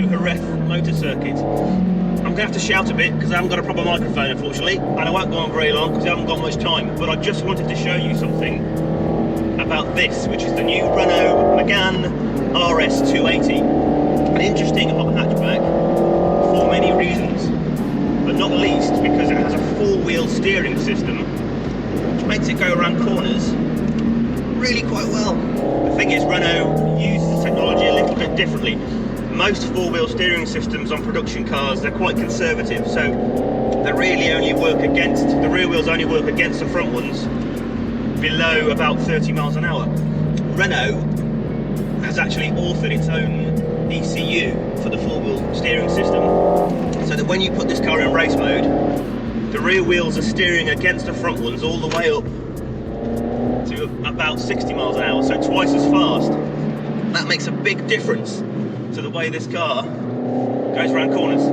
to Jerez Motor Circuit. I'm going to have to shout a bit because I haven't got a proper microphone, unfortunately, and I won't go on very long because I haven't got much time, but I just wanted to show you something about this, which is the new Renault Megane RS 280. An interesting hot hatchback for many reasons, but not least because it has a four-wheel steering system which makes it go around corners really quite well. The thing is, Renault uses technology a little bit differently. Most four-wheel steering systems on production cars, they're quite conservative, so they really only work against, the rear wheels only work against the front ones below about 30 miles an hour. Renault has actually authored its own ECU for the four-wheel steering system, so that when you put this car in race mode, the rear wheels are steering against the front ones all the way up to about 60 miles an hour, so twice as fast. That makes a big difference to the way this car goes around corners.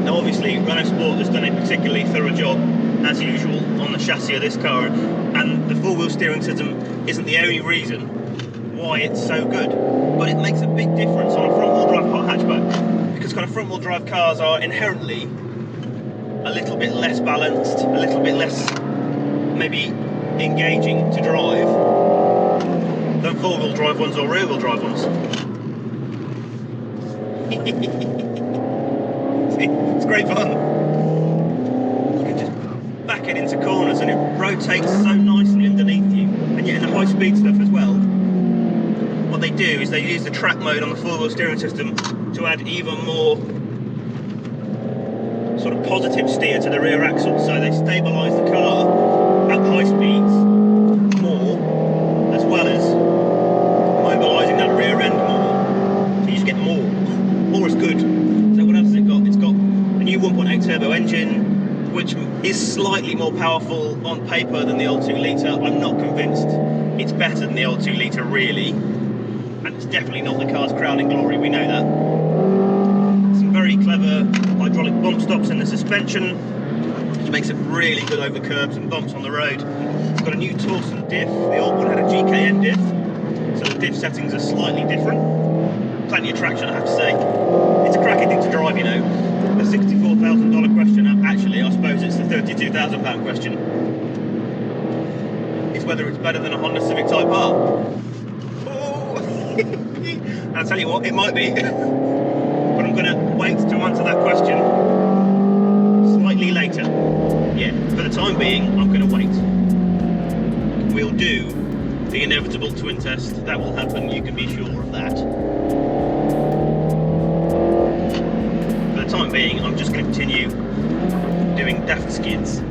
Now obviously Renault Sport has done a particularly thorough job, as usual, on the chassis of this car, and the four-wheel steering system isn't the only reason why it's so good, but it makes a big difference on a front-wheel drive hot hatchback, because kind of front-wheel drive cars are inherently a little bit less balanced, a little bit less maybe engaging to drive than four-wheel drive ones or rear-wheel drive ones. It's great fun. You can just back it into corners and it rotates so nicely underneath you, and yet in the high-speed stuff as well, what they do is they use the track mode on the four-wheel steering system to add even more sort of positive steer to the rear axle, so they stabilise the car at high speeds more, as well as mobilising that rear end more, so you just get more. More is good. So what else has it got? It's got a new 1.8 turbo engine, which is slightly more powerful on paper than the old 2 litre. I'm not convinced it's better than the old 2 litre really, and it's definitely not the car's crowning glory, we know that. Some very clever hydraulic bump stops in the suspension, which makes it really good over curbs and bumps on the road. It's got a new Torsen diff. The old one had a GKN diff, so the diff settings are slightly different. Plenty of traction, I have to say. It's a cracking thing to drive, you know. The $64,000 question, actually I suppose it's the £32,000 question, is whether it's better than a Honda Civic Type R. Oh. I'll tell you what, it might be. But I'm going to wait to answer that question slightly later. Yeah, for the time being, I'm going to wait. We'll do the inevitable twin test. That will happen, you can be sure of that. For the time being, I'm just going to continue doing daft skids.